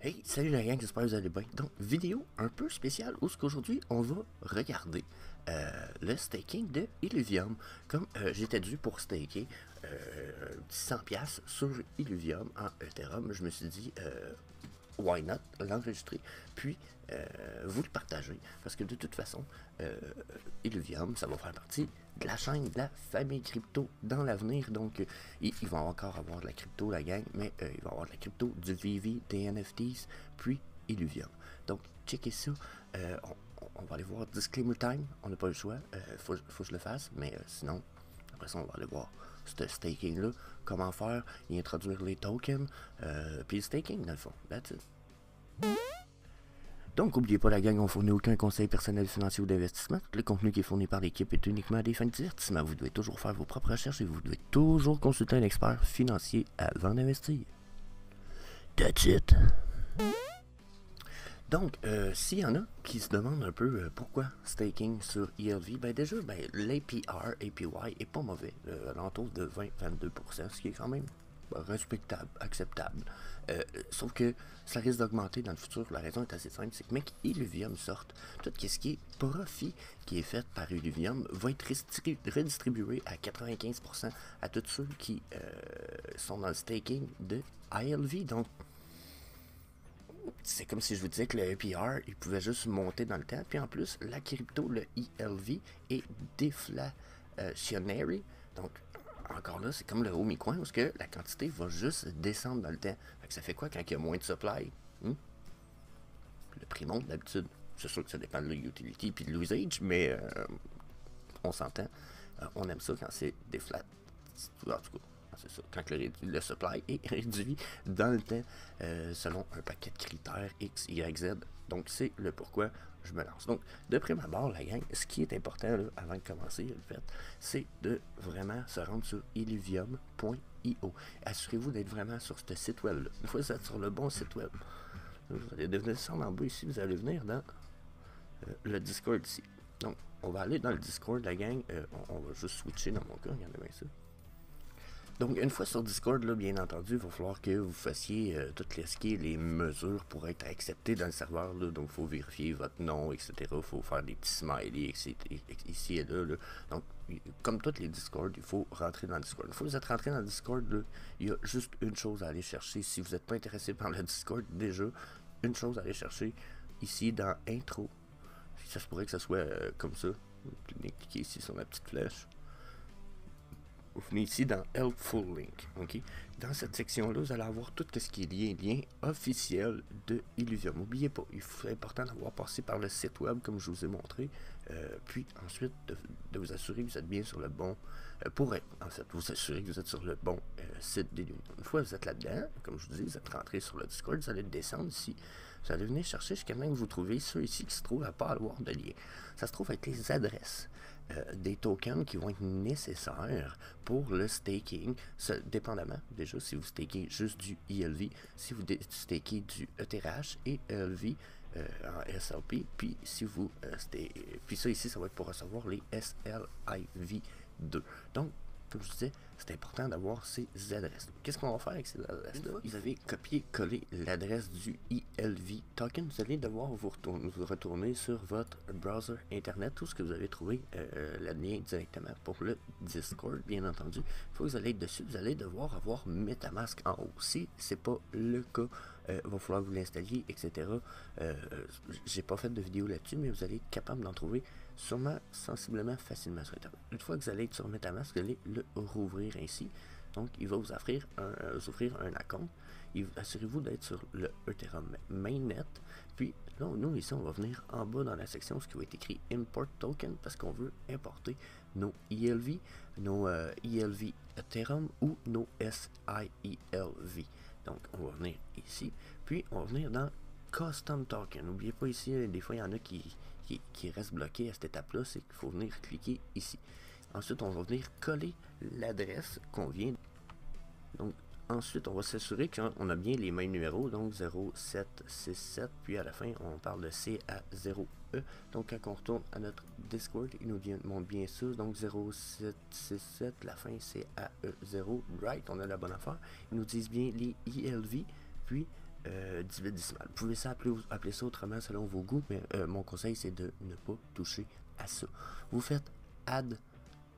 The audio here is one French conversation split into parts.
Hey, salut la gang, j'espère que vous allez bien. Donc, vidéo un peu spéciale où ce qu'aujourd'hui on va regarder le staking de Illuvium. Comme j'étais dû pour staker 100$ sur Illuvium en Ethereum, je me suis dit why not l'enregistrer, puis vous le partager, parce que de toute façon, Illuvium, ça va faire partie de la chaîne de la famille crypto dans l'avenir, donc il va encore avoir de la crypto, la gang, mais il va avoir de la crypto, du VV, des NFTs, puis Illuvium. Donc, checkez ça, on va aller voir Disclaimer Time, on n'a pas le choix, faut que je le fasse, mais sinon, après ça, on va aller voir ce staking-là, comment faire, et introduire les tokens, puis le staking, dans le fond. That's it. Donc, n'oubliez pas, la gang, on ne fournit aucun conseil personnel financier ou d'investissement. Le contenu qui est fourni par l'équipe est uniquement à des fins de divertissement. Vous devez toujours faire vos propres recherches et vous devez toujours consulter un expert financier avant d'investir. That's it. Donc, s'il y en a qui se demandent un peu pourquoi staking sur ELV, ben déjà, l'APR, APY est pas mauvais, à l'entour de 20-22%, ce qui est quand même respectable, acceptable. Sauf que ça risque d'augmenter dans le futur. La raison est assez simple, c'est que mec, Illuvium sorte. Tout ce qui est profit qui est fait par Illuvium va être redistribué à 95% à tous ceux qui sont dans le staking de ILV. Donc, c'est comme si je vous disais que le APR, il pouvait juste monter dans le temps. Puis en plus, la crypto, le ELV, est déflationary. Donc, encore là, c'est comme le Omicoin, où que la quantité va juste descendre dans le temps. Fait que ça fait quoi quand il y a moins de supply? Le prix monte d'habitude. C'est sûr que ça dépend de l'utility et de l'usage, mais on s'entend. On aime ça quand c'est déflat. En tout cas, c'est ça. Quand le supply est réduit dans le temps selon un paquet de critères X, Y, Z. Donc, c'est le pourquoi je me lance. Donc, de prime abord, la gang, ce qui est important là, avant de commencer, le fait, c'est de vraiment se rendre sur illuvium.io. Assurez-vous d'être vraiment sur ce site web-là. Une fois que vous êtes sur le bon site web, vous allez descendre en bas ici, vous allez venir dans le Discord ici. Donc, on va aller dans le Discord, la gang. On va juste switcher dans mon cas, regardez bien ça. Donc, une fois sur Discord, là, bien entendu, il va falloir que vous fassiez toutes les mesures pour être accepté dans le serveur. Là. Donc, il faut vérifier votre nom, etc. Il faut faire des petits smileys, etc. Ici et là, là. Donc, comme tous les Discord, il faut rentrer dans le Discord. Une fois que vous êtes rentré dans le Discord, là, il y a juste une chose à aller chercher. Si vous n'êtes pas intéressé par le Discord, déjà, une chose à aller chercher ici dans Intro. Ça se pourrait que ça soit comme ça. Vous cliquez ici sur la petite flèche. Vous venez ici dans Helpful Link. Okay? Dans cette section-là, vous allez avoir tout ce qui est lien officiel de Illuvium. N'oubliez pas, il est important d'avoir passé par le site web comme je vous ai montré. Puis ensuite, de vous assurer que vous êtes bien sur le bon... pour être, en fait, vous assurer que vous êtes sur le bon site d'Illuvium. Une fois que vous êtes là-dedans, comme je vous dis, vous êtes rentré sur le Discord, vous allez descendre ici. Vous allez venir chercher jusqu'à même que vous trouvez ceux ici qui se trouvent à pas avoir de lien. Ça se trouve avec les adresses des tokens qui vont être nécessaires pour le staking, dépendamment déjà si vous stakez juste du ELV, si vous stakez du ETH et ELV en SLP, puis si vous puis ça ici, ça va être pour recevoir les SLIV2. Donc, comme je disais, c'est important d'avoir ces adresses. Qu'est-ce qu'on va faire avec ces adresses-là? Vous avez copié-collé l'adresse du ELV token. Vous allez devoir vous retourner sur votre browser internet, tout ce que vous avez trouvé la lien directement pour le Discord, bien entendu. Il faut que vous allez être dessus. Vous allez devoir avoir MetaMask en haut. Si c'est pas le cas, il va falloir vous l'installiez, etc. J'ai pas fait de vidéo là-dessus, mais vous allez être capable d'en trouver sûrement sensiblement facilement sur Internet. Une fois que vous allez être sur MetaMask, vous allez le rouvrir ainsi. Donc, il va vous offrir un compte. Assurez-vous d'être sur le Ethereum Mainnet. Puis, là, nous, ici, on va venir en bas dans la section où il va être écrit Import Token parce qu'on veut importer nos ELV, nos ELV Ethereum ou nos SIELV. Donc, on va venir ici. Puis, on va venir dans Custom Token. N'oubliez pas ici, des fois, il y en a qui restent bloqués à cette étape-là. C'est qu'il faut venir cliquer ici. Ensuite, on va venir coller l'adresse qu'on vient. Donc, ensuite, on va s'assurer qu'on a bien les mêmes numéros, donc 0767, puis à la fin, on parle de CA0E. Donc, quand on retourne à notre Discord, il nous montre bien ça, donc 0767, la fin CAE0, right, on a la bonne affaire. Ils nous disent bien les ELV, puis 18 décimales. Vous pouvez ça appeler ça autrement selon vos goûts, mais mon conseil c'est de ne pas toucher à ça. Vous faites Add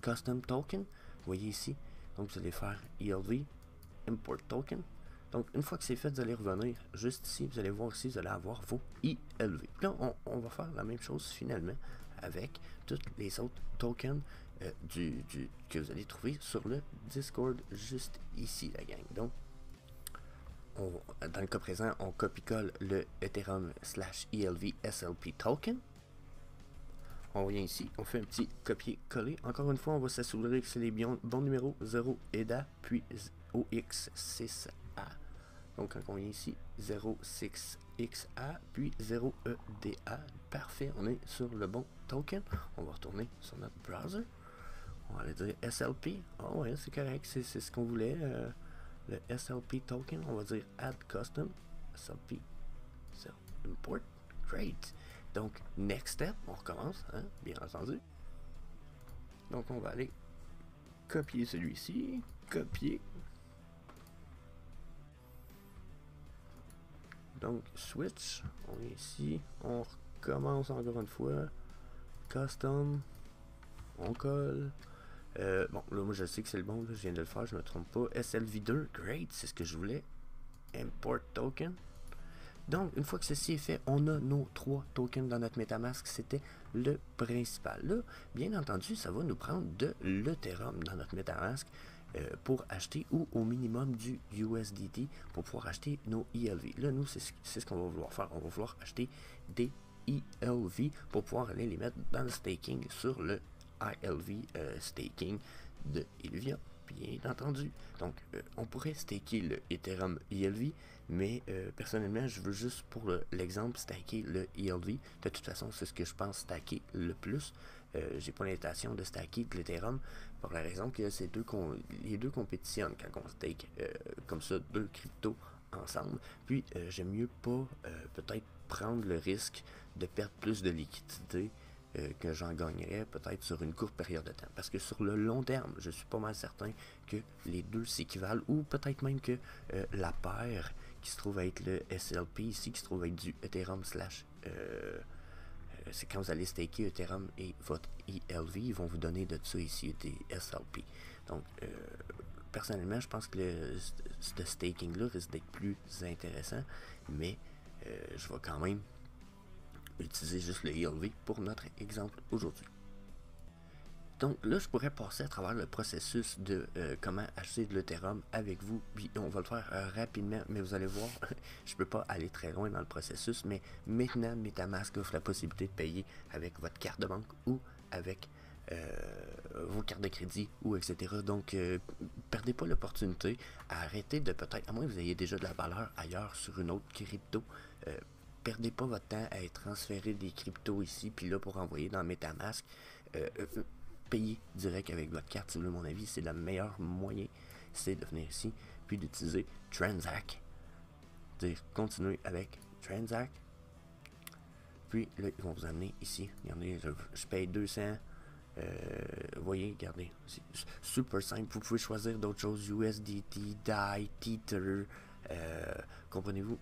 Custom Token, vous voyez ici, donc vous allez faire ELV, Import Token. Donc une fois que c'est fait, vous allez revenir juste ici, vous allez voir ici, vous allez avoir vos ELV. Là, on va faire la même chose finalement avec tous les autres tokens que vous allez trouver sur le Discord juste ici, la gang. Donc, dans le cas présent, on copie-colle le Ethereum /ELV SLP token. On vient ici, on fait un petit copier-coller. Encore une fois, on va s'assurer que c'est les bons numéros 0 EDA, puis OX6A. Donc, quand on vient ici, 06XA, puis 0EDA. Parfait, on est sur le bon token. On va retourner sur notre browser. On va aller dire SLP. Ah ouais, c'est correct, c'est ce qu'on voulait. Le SLP token, on va dire Add Custom SLP. So, import. Great. Donc, next step, on recommence, hein, bien entendu. Donc, on va aller copier celui-ci, copier. Donc, switch, on est ici, on recommence encore une fois. Custom, on colle. Bon, là, moi je sais que c'est le bon, là, je viens de le faire, je me trompe pas. SLV2, great, c'est ce que je voulais. Import token. Donc, une fois que ceci est fait, on a nos 3 tokens dans notre MetaMask. C'était le principal. Là, bien entendu, ça va nous prendre de l'Ethereum dans notre MetaMask pour acheter ou au minimum du USDT pour pouvoir acheter nos ELV. Là, nous, c'est ce qu'on va vouloir faire. On va vouloir acheter des ELV pour pouvoir aller les mettre dans le staking sur le ILV staking de Ilvia. Bien entendu. Donc, on pourrait staker le Ethereum ELV, mais personnellement, je veux juste pour l'exemple staker le ELV. De toute façon, c'est ce que je pense staker le plus. J'ai pas l'intention de staker de l'Ethereum pour la raison que les deux compétitionnent quand on stake comme ça deux cryptos ensemble. Puis, j'aime mieux pas peut-être prendre le risque de perdre plus de liquidité que j'en gagnerais peut-être sur une courte période de temps. Parce que sur le long terme, je suis pas mal certain que les deux s'équivalent, ou peut-être même que la paire qui se trouve être le SLP ici, qui se trouve être du Ethereum c'est quand vous allez staker Ethereum et votre ELV, ils vont vous donner de ça ici, des SLP. Donc, personnellement, je pense que ce staking-là risque d'être plus intéressant, mais je vais quand même utiliser juste le ELV pour notre exemple aujourd'hui. Donc là, je pourrais passer à travers le processus de comment acheter de l'Ethereum avec vous. Puis on va le faire rapidement, mais vous allez voir, je ne peux pas aller très loin dans le processus, mais maintenant, MetaMask offre la possibilité de payer avec votre carte de banque ou avec vos cartes de crédit ou etc. Donc, perdez pas l'opportunité, arrêtez de peut-être, à moins que vous ayez déjà de la valeur ailleurs sur une autre crypto, perdez pas votre temps à transférer des cryptos ici, puis là pour envoyer dans MetaMask, payer direct avec votre carte. Si vous voulez mon avis, c'est le meilleur moyen, c'est de venir ici, puis d'utiliser Transact, dire continuer avec Transact, puis là ils vont vous amener ici, regardez, je paye 200, vous voyez, regardez, c'est super simple, vous pouvez choisir d'autres choses, USDT, DAI, Tether, comprenez-vous,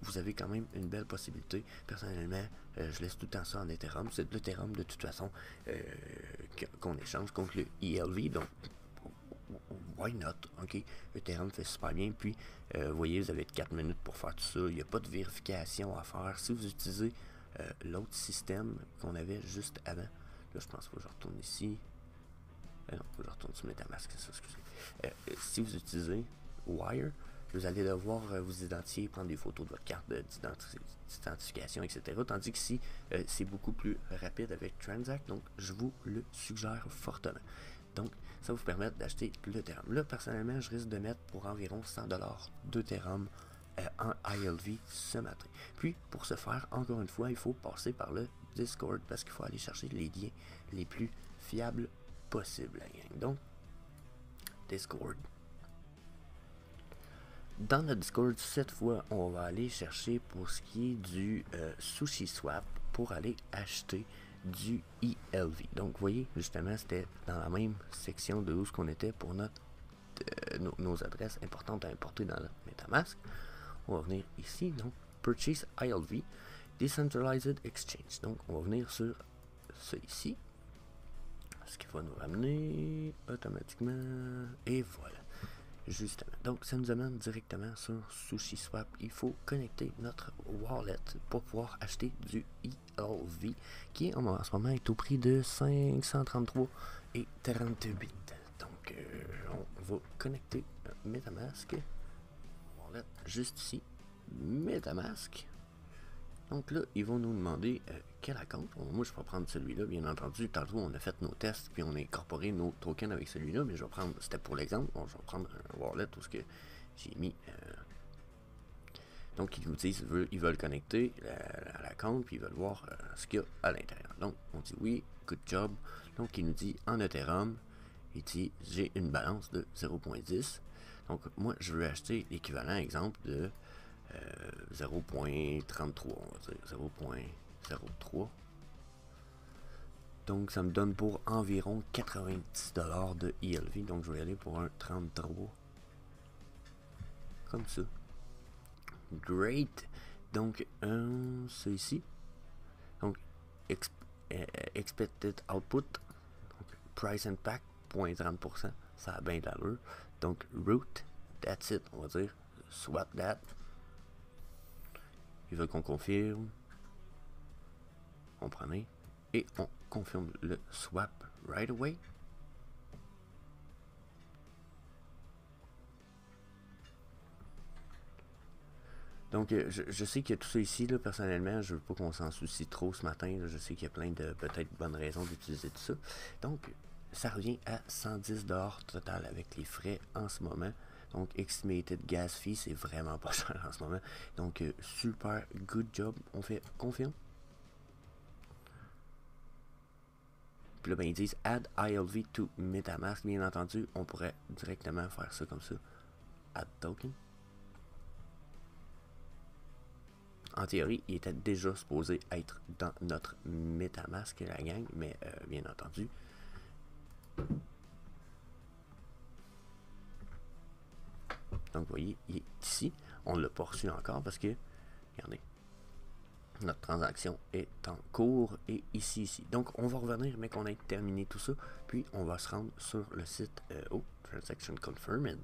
vous avez quand même une belle possibilité. Personnellement, je laisse tout le temps ça en Ethereum. C'est de l'Ethereum de toute façon qu'on échange contre le ELV. Donc, why not? Ok, Ethereum fait super bien. Puis, vous voyez, vous avez 4 minutes pour faire tout ça. Il n'y a pas de vérification à faire. Si vous utilisez l'autre système qu'on avait juste avant, là, je pense que je retourne ici. Non, je retourne sur MetaMask, c'est ça, excusez. Si vous utilisez Wire, vous allez devoir vous identifier, prendre des photos de votre carte d'identification, etc. Tandis que si c'est beaucoup plus rapide avec Transact, donc je vous le suggère fortement. Donc, ça va vous permettre d'acheter l'Ethereum. Là, personnellement, je risque de mettre pour environ 100$ d'Ethereum en ILV ce matin. Puis, pour ce faire, encore une fois, il faut passer par le Discord parce qu'il faut aller chercher les liens les plus fiables possibles, la gang. Donc, Discord. Dans notre Discord, cette fois, on va aller chercher pour ce qui est du SushiSwap pour aller acheter du ELV. Donc, vous voyez, justement, c'était dans la même section de où ce qu'on était pour notre nos adresses importantes à importer dans notre MetaMask. on va venir ici, donc Purchase ILV, Decentralized Exchange. Donc on va venir sur ça ici, ce qui va nous ramener automatiquement, et voilà. Justement, donc ça nous amène directement sur SushiSwap. Il faut connecter notre wallet pour pouvoir acheter du ILV qui en ce moment est au prix de 533 et 38. Donc on va connecter MetaMask, wallet juste ici, MetaMask. Donc là, ils vont nous demander quel compte. Moi, je vais prendre celui-là, bien entendu. Tantôt, on a fait nos tests, puis on a incorporé nos tokens avec celui-là, mais je vais prendre, c'était pour l'exemple, je vais prendre un wallet où ce que j'ai mis. Donc, ils nous disent ils veulent connecter à la compte, puis ils veulent voir ce qu'il y a à l'intérieur. Donc, on dit oui, good job. Donc, il nous dit en Ethereum, il dit j'ai une balance de 0.10. Donc, moi, je veux acheter l'équivalent, exemple, de 0.33, on va dire 0.03. Donc ça me donne pour environ 90$ de ILV. Donc je vais aller pour un 33 comme ça. Great. Donc c'est ici. Donc expected output, donc, price impact 0.30%, ça a bien d'allure. Donc root, that's it, on va dire swap that. Il veut qu'on confirme. On prenait et on confirme le swap right away. Donc je sais que tout ça ici, là, personnellement, je veux pas qu'on s'en soucie trop ce matin. Là, je sais qu'il y a plein de peut-être bonnes raisons d'utiliser tout ça. Donc ça revient à 110$ total avec les frais en ce moment. Donc, estimated gas fee, c'est vraiment pas cher en ce moment. Donc, super good job. On fait confirme. Puis là, ben, ils disent add ILV to MetaMask. Bien entendu, on pourrait directement faire ça comme ça. Add token. En théorie, il était déjà supposé être dans notre MetaMask, la gang, mais bien entendu. Donc, vous voyez, il est ici. On ne l'a pas reçu encore parce que, regardez, notre transaction est en cours et ici. Donc, on va revenir, mais qu'on ait terminé tout ça. Puis, on va se rendre sur le site Transaction Confirmed.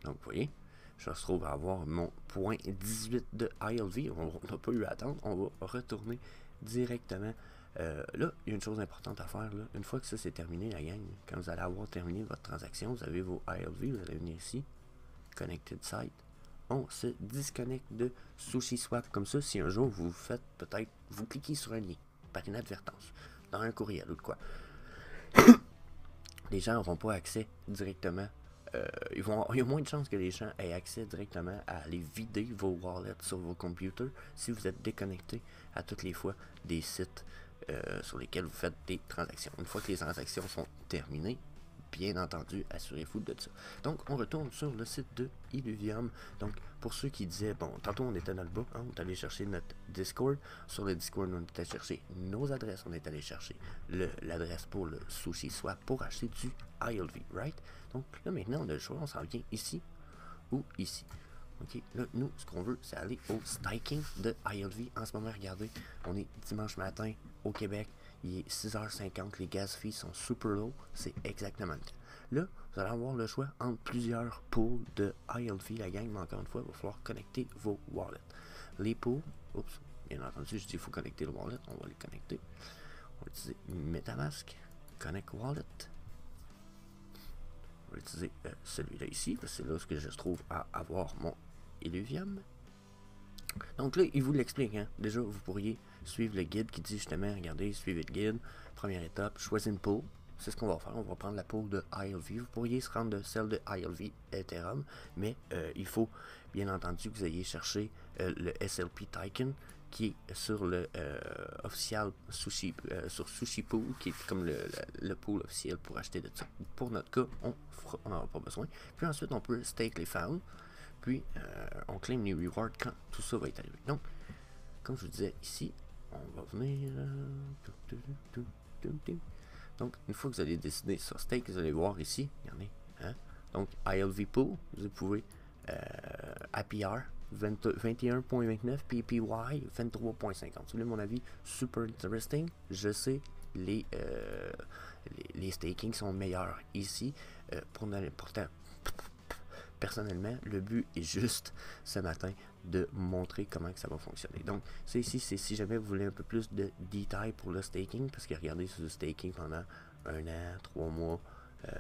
Donc, vous voyez, je se trouve à avoir mon point 18 de ILV. On n'a pas eu à attendre. On va retourner directement. Là, il y a une chose importante à faire. Là. Une fois que ça c'est terminé, la gang, quand vous allez avoir terminé votre transaction, vous avez vos ILV, vous allez venir ici, Connected Site. On se disconnecte de SushiSwap. Comme ça, si un jour vous faites peut-être, vous cliquez sur un lien, par inadvertance, dans un courriel ou de quoi, les gens n'auront pas accès directement. Il y a moins de chances que les gens aient accès directement à aller vider vos wallets sur vos computers si vous êtes déconnecté à toutes les fois des sites sur lesquels vous faites des transactions. Une fois que les transactions sont terminées, bien entendu, assurez-vous de ça. Donc, on retourne sur le site de Illuvium. Donc, pour ceux qui disaient, bon, tantôt on était dans le bas, hein, on est allé chercher notre Discord. Sur le Discord, on est allé chercher nos adresses, on est allé chercher l'adresse pour le SushiSwap pour acheter du ILV, right? Donc, là, maintenant, on a le choix, on s'en vient ici ou ici. Ok, là, nous, ce qu'on veut, c'est aller au staking de ILV. En ce moment, regardez, on est dimanche matin au Québec. Il est 6h50, les gas fees sont super low. C'est exactement le cas. Là, vous allez avoir le choix entre plusieurs pools de ILV, la gang, mais encore une fois, il va falloir connecter vos wallets. Les pools, oups, bien entendu, je dis il faut connecter le wallet, on va les connecter. On va utiliser MetaMask, Connect Wallet. On va utiliser celui-là ici, parce que c'est là ce que je trouve à avoir mon Illuvium. Donc là, il vous l'explique. Hein. Déjà, vous pourriez suivre le guide qui dit justement, regardez, suivez le guide. Première étape, choisissez une pool. C'est ce qu'on va faire. On va prendre la pool de ILV. Vous pourriez se rendre de celle de ILV Ethereum, mais il faut bien entendu que vous ayez cherché le SLP Token qui est sur le officiel Sushi, sur Sushi Pool, qui est comme le pool officiel pour acheter de ça. Pour notre cas, on n'en a pas besoin. Puis ensuite, on peut stake les found. Puis, on claim les rewards quand tout ça va être arrivé. Donc, comme je vous disais ici, on va venir... Donc, une fois que vous allez décider sur stake, vous allez voir ici, regardez, hein, Donc, ILV Pool, vous pouvez APR 21.29, PPY 23.50. Si vous voulez mon avis, super interesting. Je sais, les stakings sont meilleurs ici. Pourtant, personnellement, le but est juste ce matin de montrer comment que ça va fonctionner. Donc, ça ici, c'est si jamais vous voulez un peu plus de détails pour le staking, parce que regardez sur le staking pendant 1 an, 3 mois,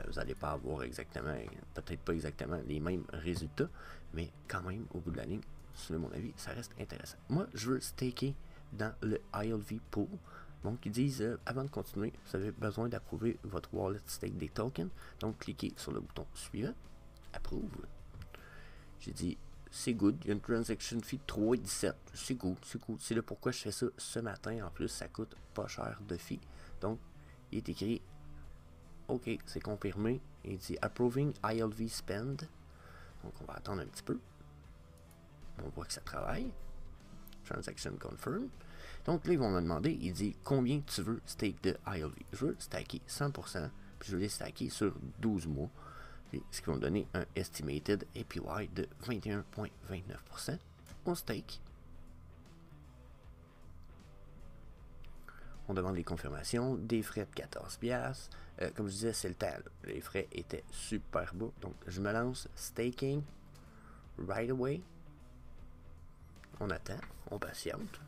vous n'allez pas avoir exactement, peut-être pas exactement les mêmes résultats, mais quand même, au bout de la ligne, selon mon avis, ça reste intéressant. Moi, je veux staker dans le ILV Pool. Donc, ils disent, avant de continuer, vous avez besoin d'approuver votre wallet stake des tokens. Donc, cliquez sur le bouton suivant. Approuve. J'ai dit, c'est good. Il y a une transaction fee de 3,17. C'est cool, c'est cool. C'est là pourquoi je fais ça ce matin. En plus, ça coûte pas cher de fee. Donc, il est écrit, OK, c'est confirmé. Il dit, approving ILV spend. Donc, on va attendre un petit peu. On voit que ça travaille. Transaction confirm. Donc là, ils vont me demander, il dit combien tu veux stake de ILV. Je veux stacker 100%, puis je veux les stacker sur 12 mois. Puis, ce qui va me donner un estimated APY de 21.29%. On stake. On demande les confirmations, des frais de 14$. Comme je disais, c'est le temps. Là. Les frais étaient super bas. Donc, je me lance staking right away. On attend, on patiente.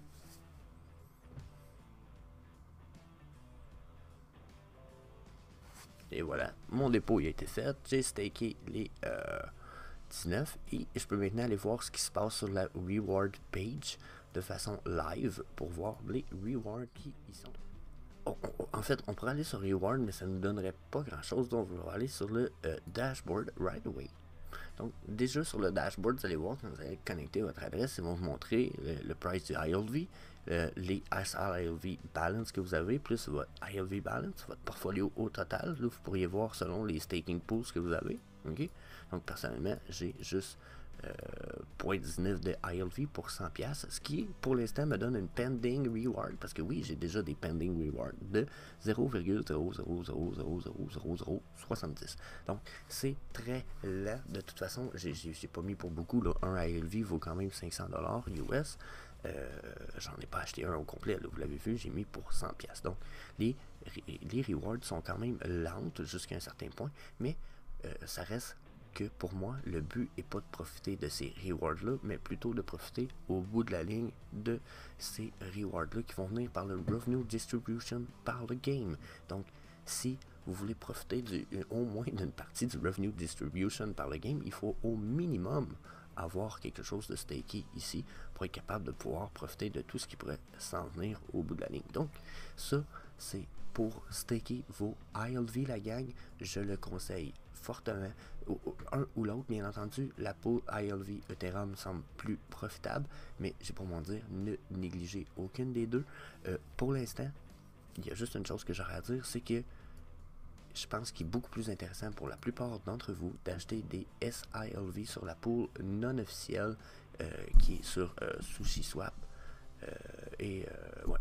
Et voilà, mon dépôt il a été fait. J'ai staké les 19 et je peux maintenant aller voir ce qui se passe sur la reward page de façon live pour voir les rewards qui y sont. En fait, on pourrait aller sur reward, mais ça ne nous donnerait pas grand chose. Donc, on va aller sur le dashboard right away. Donc, déjà sur le dashboard, vous allez voir quand vous allez connecter votre adresse, ils vont vous montrer le price du ILV, les SRILV balance que vous avez, plus votre ILV balance, votre portfolio au total. Là, vous pourriez voir selon les staking pools que vous avez. Okay? Donc, personnellement, j'ai juste 0.19 de ILV pour 100$, ce qui, pour l'instant, me donne une pending reward, parce que oui, j'ai déjà des pending rewards de 0,000000070. Donc, c'est très lent. De toute façon, j'ai pas mis pour beaucoup. Là. Un ILV vaut quand même $500 US. J'en ai pas acheté un au complet. Là, vous l'avez vu, j'ai mis pour 100$. Donc, les rewards sont quand même lentes jusqu'à un certain point, mais ça reste que pour moi, le but n'est pas de profiter de ces rewards-là, mais plutôt de profiter au bout de la ligne de ces rewards-là qui vont venir par le revenue distribution par le game. Donc, si vous voulez profiter au moins d'une partie du revenue distribution par le game, il faut au minimum avoir quelque chose de staké ici pour être capable de pouvoir profiter de tout ce qui pourrait s'en venir au bout de la ligne. Donc, ça, c'est pour staker vos ILV, la gang, je le conseille fortement. Un ou l'autre, bien entendu, la pool ILV Ethereum semble plus profitable, mais j'ai pour m'en dire, ne négligez aucune des deux. Pour l'instant, il y a juste une chose que j'aurais à dire, c'est que je pense qu'il est beaucoup plus intéressant pour la plupart d'entre vous d'acheter des SILV sur la pool non officielle qui est sur SushiSwap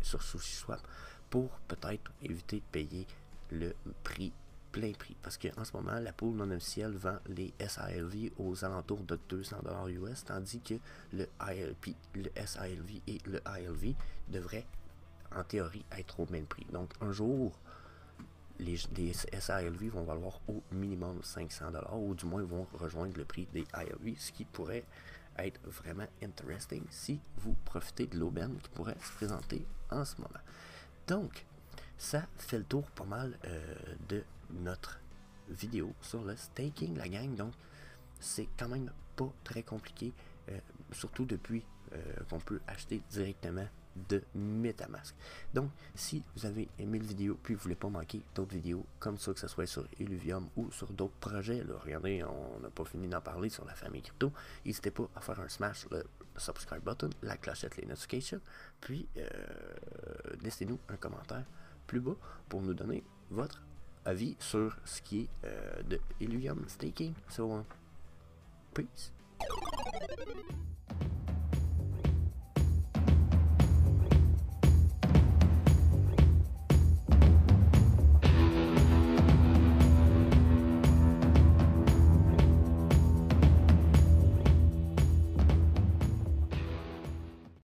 sur SushiSwap pour peut-être éviter de payer le plein prix. Parce qu'en ce moment, la pool non officielle vend les SILV aux alentours de 200$ US, tandis que le SILV et le ILV devraient en théorie être au même prix. Donc un jour, les SILV vont valoir au minimum 500$, ou du moins vont rejoindre le prix des ILV, ce qui pourrait être vraiment interesting si vous profitez de l'aubaine qui pourrait se présenter en ce moment. Donc, ça fait le tour pas mal de notre vidéo sur le staking, la gang. Donc, c'est quand même pas très compliqué, surtout depuis qu'on peut acheter directement de MetaMask. Donc, si vous avez aimé la vidéo puis vous voulez pas manquer d'autres vidéos comme ça, que ce soit sur Illuvium ou sur d'autres projets, là, regardez, on n'a pas fini d'en parler sur la famille crypto, n'hésitez pas à faire un smash sur le subscribe button, la clochette, les notifications, puis laissez-nous un commentaire plus bas pour nous donner votre avis sur ce qui est de Illuvium staking. So, peace.